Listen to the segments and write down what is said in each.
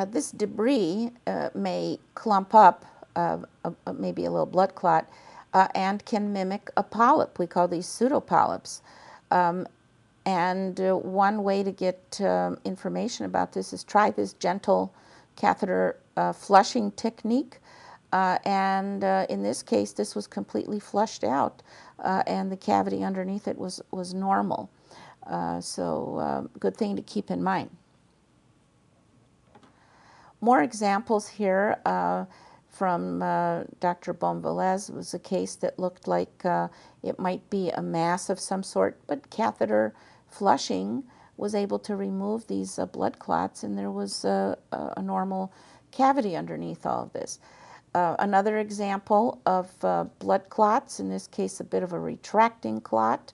This debris may clump up, maybe a little blood clot, and can mimic a polyp. We call these pseudopolyps. And one way to get information about this is try this gentle catheter flushing technique. And in this case, this was completely flushed out, and the cavity underneath it was normal. So good thing to keep in mind. More examples here from Dr. Bonvalez was a case that looked like it might be a mass of some sort, but catheter flushing was able to remove these blood clots, and there was a normal cavity underneath all of this. Another example of blood clots, in this case a bit of a retracting clot,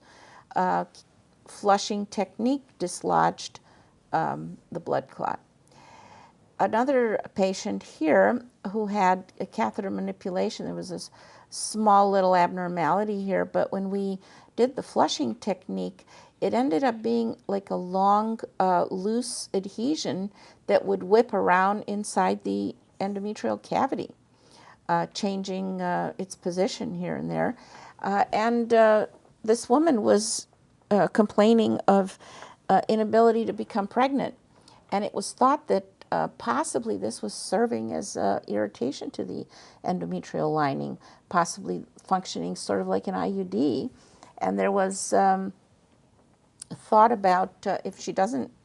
flushing technique dislodged the blood clot. Another patient here who had a catheter manipulation, there was this small little abnormality here, but when we did the flushing technique, it ended up being like a long, loose adhesion that would whip around inside the endometrial cavity, changing its position here and there. And this woman was complaining of inability to become pregnant, and it was thought that possibly this was serving as irritation to the endometrial lining, possibly functioning sort of like an IUD. And there was thought about if she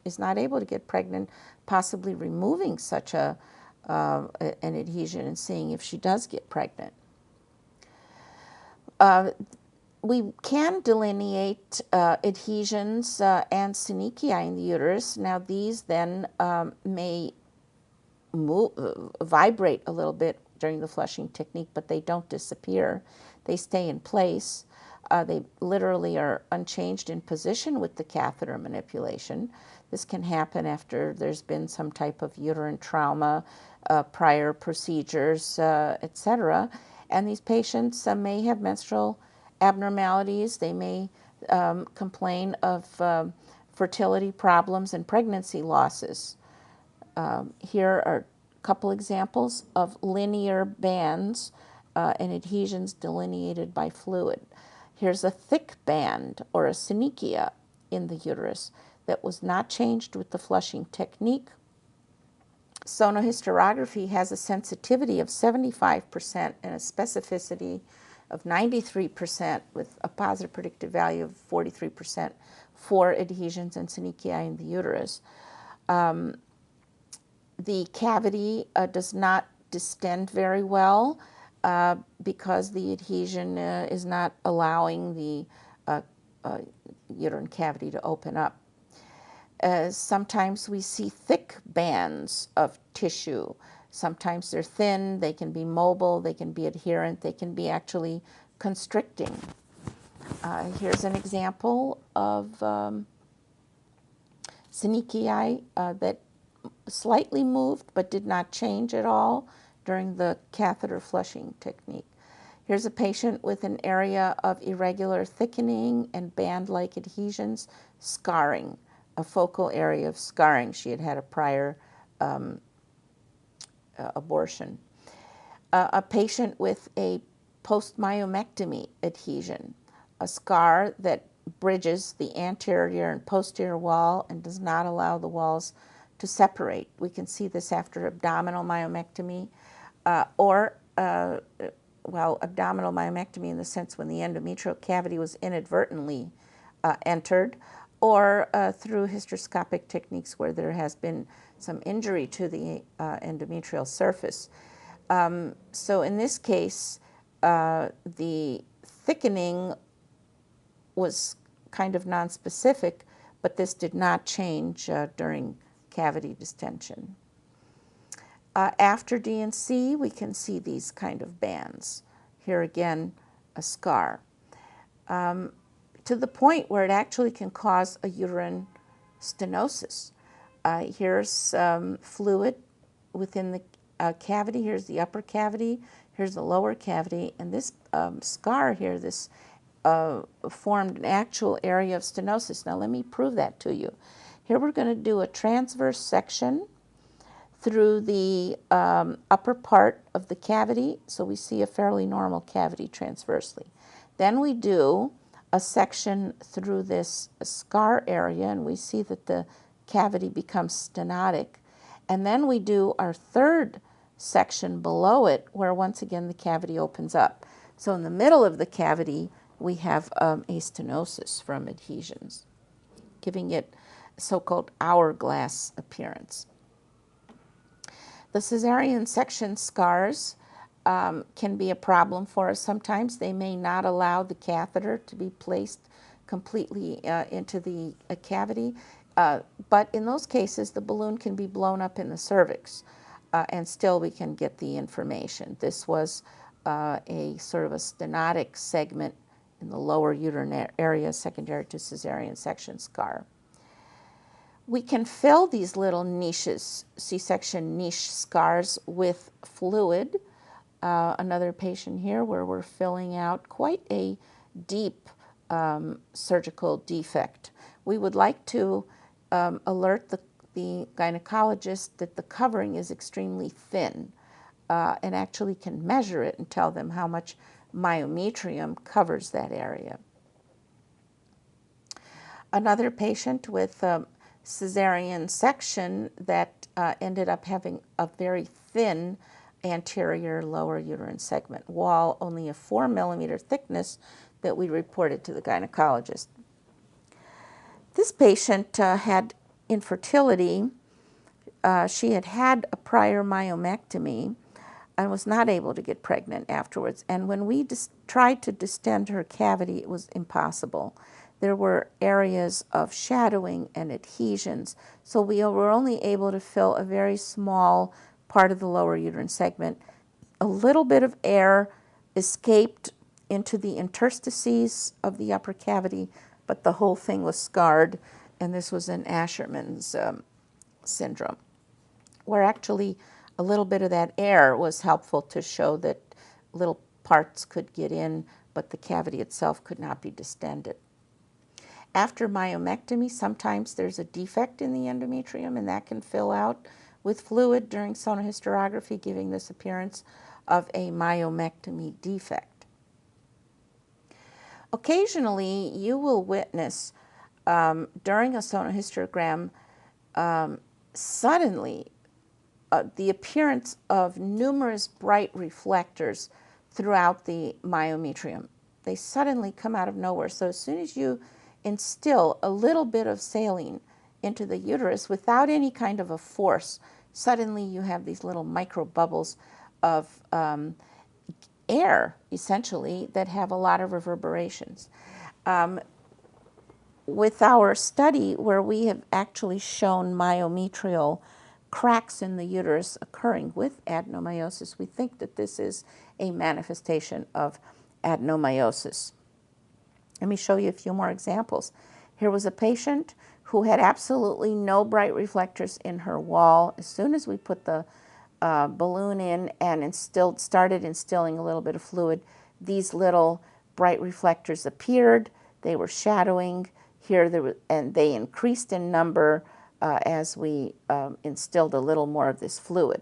is not able to get pregnant, possibly removing such an adhesion and seeing if she does get pregnant. We can delineate adhesions and synechia in the uterus. Now these then may vibrate a little bit during the flushing technique, but they don't disappear. They stay in place. They literally are unchanged in position with the catheter manipulation. This can happen after there's been some type of uterine trauma, prior procedures, etc. And these patients may have menstrual abnormalities. They may complain of fertility problems and pregnancy losses. Here are a couple examples of linear bands and adhesions delineated by fluid. Here's a thick band or a synechia in the uterus that was not changed with the flushing technique. Sonohysterography has a sensitivity of 75% and a specificity of 93% with a positive predictive value of 43% for adhesions and synechia in the uterus. The cavity does not distend very well because the adhesion is not allowing the uterine cavity to open up. Sometimes we see thick bands of tissue. Sometimes they're thin, they can be mobile, they can be adherent, they can be actually constricting. Here's an example of synechia that slightly moved but did not change at all during the catheter flushing technique. Here's a patient with an area of irregular thickening and band-like adhesions, scarring, a focal area of scarring. She had had a prior abortion. A patient with a post-myomectomy adhesion, a scar that bridges the anterior and posterior wall and does not allow the walls to separate. We can see this after abdominal myomectomy abdominal myomectomy in the sense when the endometrial cavity was inadvertently entered, or through hysteroscopic techniques where there has been some injury to the endometrial surface. So in this case, the thickening was kind of nonspecific, but this did not change during cavity distension. After D&C, we can see these kind of bands. Here again, a scar. To the point where it actually can cause a uterine stenosis. Here's fluid within the cavity. Here's the upper cavity. Here's the lower cavity. And this scar here, this formed an actual area of stenosis. Now let me prove that to you. Here we're going to do a transverse section through the upper part of the cavity, so we see a fairly normal cavity transversely. Then we do a section through this scar area, and we see that the cavity becomes stenotic. And then we do our third section below it, where once again the cavity opens up. So in the middle of the cavity, we have a stenosis from adhesions, giving it a so-called hourglass appearance. The cesarean section scars can be a problem for us. Sometimes they may not allow the catheter to be placed completely into the cavity, but in those cases the balloon can be blown up in the cervix and still we can get the information. This was a sort of a stenotic segment in the lower uterine area secondary to cesarean section scar. We can fill these little niches, C-section niche scars, with fluid. Another patient here where we're filling out quite a deep surgical defect. We would like to alert the gynecologist that the covering is extremely thin and actually can measure it and tell them how much myometrium covers that area. Another patient with cesarean section that ended up having a very thin anterior lower uterine segment wall, only a 4 millimeter thickness, that we reported to the gynecologist. This patient had infertility. She had had a prior myomectomy and was not able to get pregnant afterwards. And when we tried to distend her cavity, it was impossible. There were areas of shadowing and adhesions, so we were only able to fill a very small part of the lower uterine segment. A little bit of air escaped into the interstices of the upper cavity, but the whole thing was scarred, and this was an Asherman's syndrome, where actually a little bit of that air was helpful to show that little parts could get in, but the cavity itself could not be distended. After myomectomy, sometimes there's a defect in the endometrium, and that can fill out with fluid during sonohysterography, giving this appearance of a myomectomy defect. Occasionally, you will witness during a sonohysterogram suddenly the appearance of numerous bright reflectors throughout the myometrium. They suddenly come out of nowhere. So as soon as you instill a little bit of saline into the uterus without any kind of a force, suddenly you have these little micro bubbles of air, essentially, that have a lot of reverberations. With our study where we have actually shown myometrial cracks in the uterus occurring with adenomyosis, we think that this is a manifestation of adenomyosis. Let me show you a few more examples. Here was a patient who had absolutely no bright reflectors in her wall. As soon as we put the balloon in and started instilling a little bit of fluid, these little bright reflectors appeared. They were shadowing. Here, and they increased in number as we instilled a little more of this fluid.